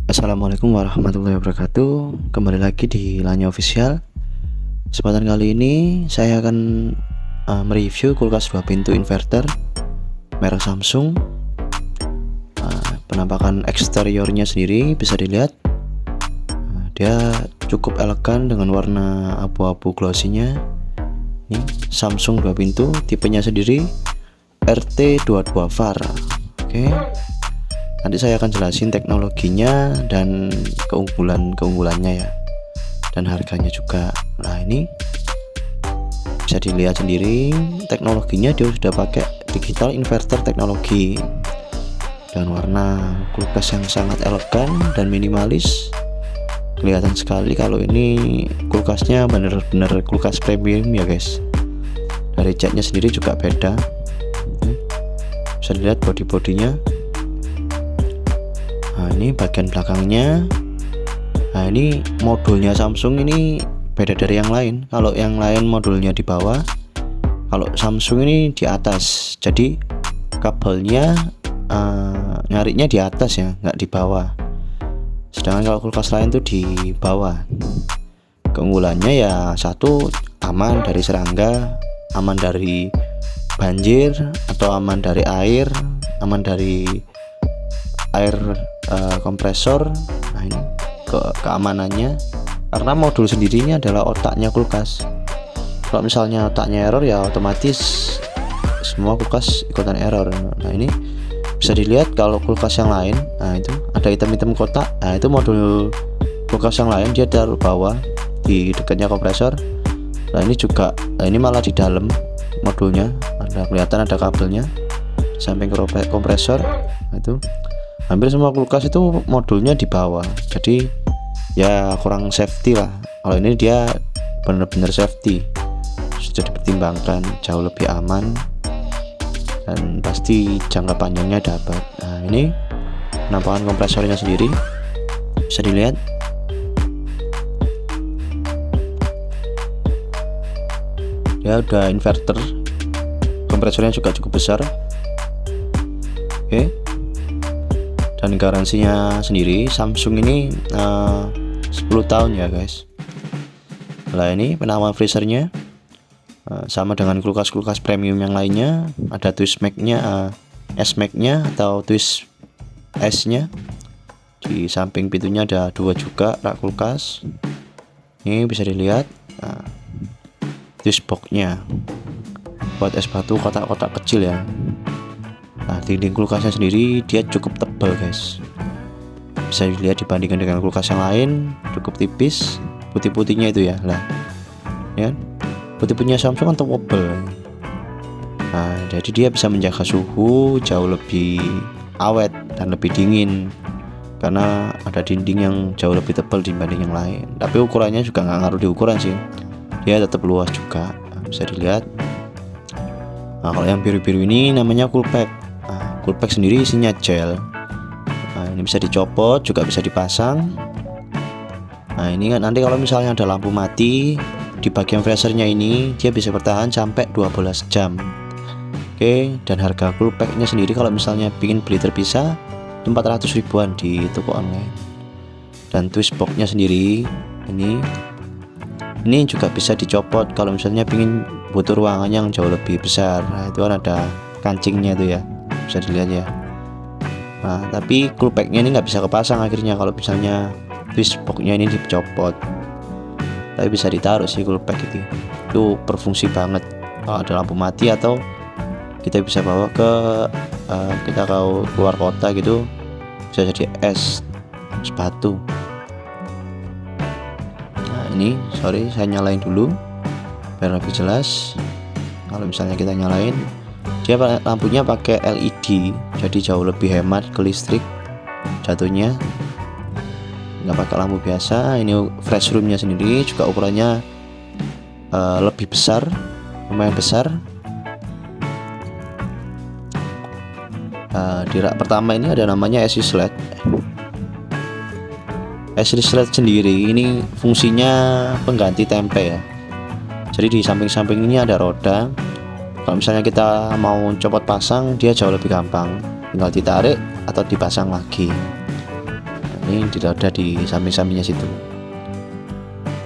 Assalamualaikum warahmatullahi wabarakatuh. Kembali lagi di Lanya Official. Kesempatan kali ini saya akan mereview kulkas 2 pintu inverter merek Samsung. Penampakan eksteriornya sendiri bisa dilihat. Dia cukup elegan dengan warna abu-abu glossy-nya. Ini Samsung 2 pintu, tipenya sendiri RT22 VAR. Oke. Nanti saya akan jelasin teknologinya dan keunggulannya ya, dan harganya juga. Nah, ini bisa dilihat sendiri teknologinya, dia sudah pakai digital inverter teknologi dan warna kulkas yang sangat elegan dan minimalis. Kelihatan sekali kalau ini kulkasnya bener-bener kulkas premium ya guys. Dari catnya sendiri juga beda, bisa dilihat body-bodinya. Nah, ini bagian belakangnya. Nah, ini modulnya Samsung ini beda dari yang lain. Kalau yang lain modulnya di bawah, kalau Samsung ini di atas. Jadi kabelnya nyarinya di atas ya, nggak di bawah. Sedangkan kalau kulkas lain tuh di bawah. Keunggulannya ya satu, aman dari serangga, aman dari banjir atau aman dari air, aman dari air kompresor. Nah, ini keamanannya, karena modul sendiri ini adalah otaknya kulkas. Kalau misalnya otaknya error ya otomatis semua kulkas ikutan error. Nah, ini bisa dilihat kalau kulkas yang lain, nah itu ada hitam-hitam kotak. Nah, itu modul kulkas yang lain, dia taruh bawah di dekatnya kompresor. Nah, ini juga, nah ini malah di dalam modulnya, ada kelihatan ada kabelnya di samping kompresor. Nah, itu hampir semua kulkas itu modulnya di bawah, jadi ya kurang safety lah. Kalau ini dia benar-benar safety, sudah dipertimbangkan, jauh lebih aman dan pasti jangka panjangnya dapat. Nah, ini penampakan kompresornya sendiri bisa dilihat. Dia udah inverter, kompresornya juga cukup besar. Oke. Dan garansinya sendiri Samsung ini 10 tahun ya guys. Nah, ini penamaan freezernya sama dengan kulkas-kulkas premium yang lainnya. Ada twist mag-nya, S-mag nya atau twist S-nya. Di samping pintunya ada 2 juga rak kulkas. Ini bisa dilihat twist box-nya buat es batu kotak-kotak kecil ya. Nah, dinding kulkasnya sendiri dia cukup tebal guys, bisa dilihat dibandingkan dengan kulkas yang lain cukup tipis. Putih-putihnya itu ya lah ya, putih-putihnya Samsung kan tebal. Nah, jadi dia bisa menjaga suhu jauh lebih awet dan lebih dingin karena ada dinding yang jauh lebih tebal dibanding yang lain. Tapi ukurannya juga nggak ngaruh di ukuran sih, dia tetap luas juga. Nah, bisa dilihat. Nah, kalau yang biru-biru ini namanya coolpack. Coolpack sendiri isinya gel. Nah, ini bisa dicopot, juga bisa dipasang. Nah, ini kan nanti kalau misalnya ada lampu mati di bagian freezernya ini, dia bisa bertahan sampai 12 jam. Oke, dan harga coolpacknya sendiri kalau misalnya ingin beli terpisah 400 ribuan di toko online. Dan twist box-nya sendiri ini juga bisa dicopot kalau misalnya ingin butuh ruangan yang jauh lebih besar. Nah, itu kan ada kancingnya itu ya, bisa dilihat ya. Nah, tapi coolpacknya ini nggak bisa kepasang akhirnya kalau misalnya twist box-nya ini dicopot. Tapi bisa ditaruh sih coolpack itu berfungsi banget kalau ada lampu mati atau kita bisa bawa ke kita kalau keluar kota gitu, bisa jadi es batu. Nah, ini sorry saya nyalain dulu biar lebih jelas. Kalau misalnya kita nyalain, dia lampunya pakai LED, jadi jauh lebih hemat ke listrik jatuhnya, nggak pakai lampu biasa. Ini flash roomnya sendiri juga ukurannya lebih besar, lumayan besar. Di rak pertama ini ada namanya AC sled. AC sled sendiri ini fungsinya pengganti tempe ya, jadi di samping-samping ini ada roda. Kalau misalnya kita mau copot pasang, dia jauh lebih gampang, tinggal ditarik atau dipasang lagi. ini tidak ada di samping-sampingnya situ.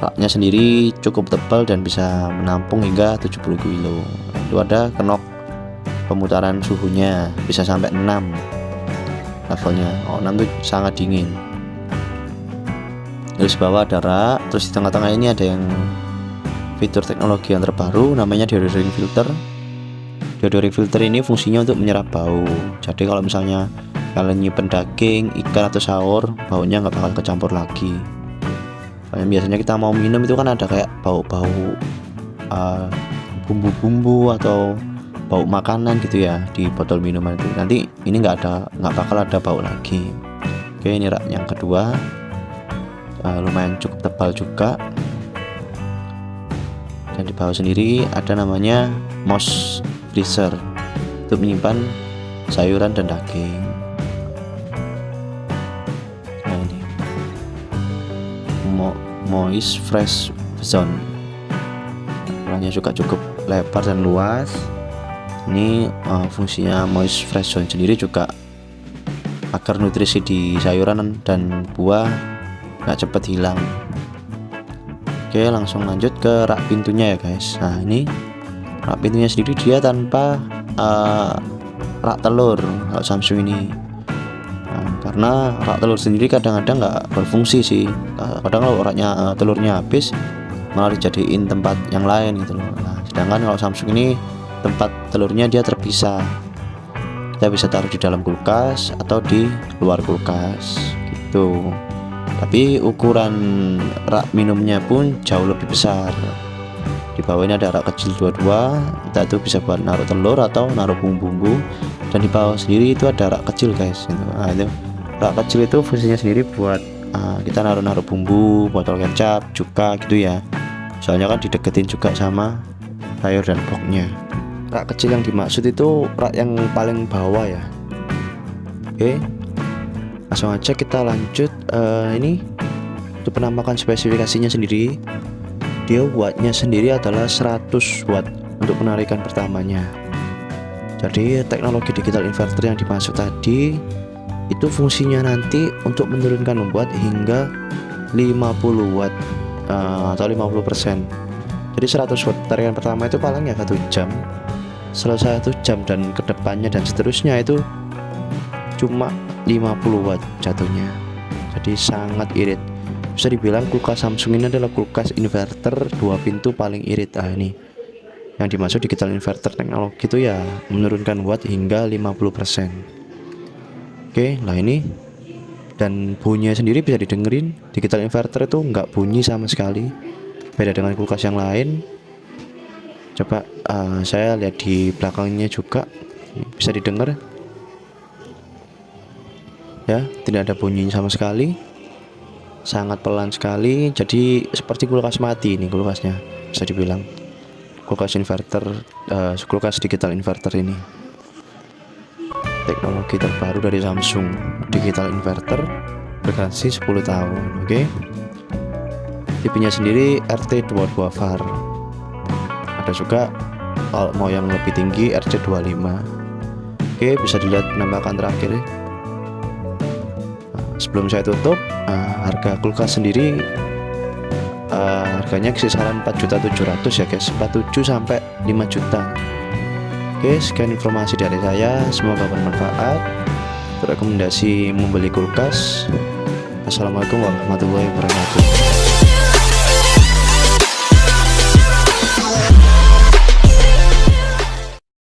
Raknya sendiri cukup tebal dan bisa menampung hingga 70 kilo. Itu ada knob pemutaran suhunya, bisa sampai 6 levelnya. 6 itu sangat dingin. Terus bawah ada rak, terus di tengah-tengah ini ada yang fitur teknologi yang terbaru, namanya deodoring filter. Deodoring filter ini fungsinya untuk menyerap bau. Jadi kalau misalnya kalian nyimpen daging, ikan atau sahur, baunya nggak bakal kecampur lagi. Biasanya kita mau minum itu kan ada kayak bau-bau bumbu-bumbu atau bau makanan gitu ya di botol minuman itu. Nanti ini nggak bakal ada bau lagi. Oke, ini rak yang kedua, lumayan cukup tebal juga. Dan di bawah sendiri ada namanya mouse freezer untuk menyimpan sayuran dan daging. Moist fresh zone, ruangnya juga cukup lebar dan luas. Ini fungsinya moist fresh zone sendiri juga agar nutrisi di sayuran dan buah nggak cepat hilang. Oke, langsung lanjut ke rak pintunya ya guys. Nah, ini rak pintunya sendiri dia tanpa rak telur kalau Samsung ini. Karena rak telur sendiri kadang-kadang nggak berfungsi sih. Kadang kalau telurnya habis malah dijadiin tempat yang lain gitu loh. Nah, sedangkan kalau Samsung ini tempat telurnya dia terpisah. Kita bisa taruh di dalam kulkas atau di luar kulkas gitu. Tapi ukuran rak minumnya pun jauh lebih besar. Di bawah ini ada rak kecil dua-dua, kita itu bisa buat naruh telur atau naruh bumbu-bumbu. Dan di bawah sendiri itu ada rak kecil guys gitu. Nah, itu rak kecil itu fungsinya sendiri buat kita naruh bumbu, botol kecap, cuka gitu ya. Soalnya kan dideketin juga sama sayur dan boxnya. Rak kecil yang dimaksud itu rak yang paling bawah ya. Oke, langsung aja kita lanjut. Ini untuk penampakan spesifikasinya sendiri, dia wattnya sendiri adalah 100 watt untuk penarikan pertamanya. Jadi teknologi digital inverter yang dimaksud tadi itu fungsinya nanti untuk menurunkan watt hingga 50 watt atau 50%. Jadi 100 watt tarikan pertama itu paling ya 1 jam. Selesai 1 jam dan kedepannya dan seterusnya itu cuma 50 watt jatuhnya. Jadi sangat irit. Bisa dibilang kulkas Samsung ini adalah kulkas inverter 2 pintu paling irit. Ini yang dimaksud digital inverter teknologi itu ya menurunkan watt hingga 50%. Oke, nah ini dan bunyinya sendiri bisa didengerin. Digital inverter itu nggak bunyi sama sekali, beda dengan kulkas yang lain. Coba saya lihat di belakangnya juga bisa didengar ya, tidak ada bunyi sama sekali, sangat pelan sekali. Jadi seperti kulkas mati ini kulkasnya, bisa dibilang kulkas inverter, kulkas digital inverter ini teknologi terbaru dari Samsung, digital inverter bergaransi 10 tahun. Oke, tipenya sendiri RT22 VAR. Ada juga kalau mau yang lebih tinggi RC25. Oke, bisa dilihat penampakan terakhir. Sebelum saya tutup, harga kulkas sendiri harganya kisaran 4.700.000 ya guys, 47 sampai 5 juta. Oke, sekian informasi dari saya, semoga bermanfaat. Rekomendasi membeli kulkas. Assalamualaikum warahmatullahi wabarakatuh.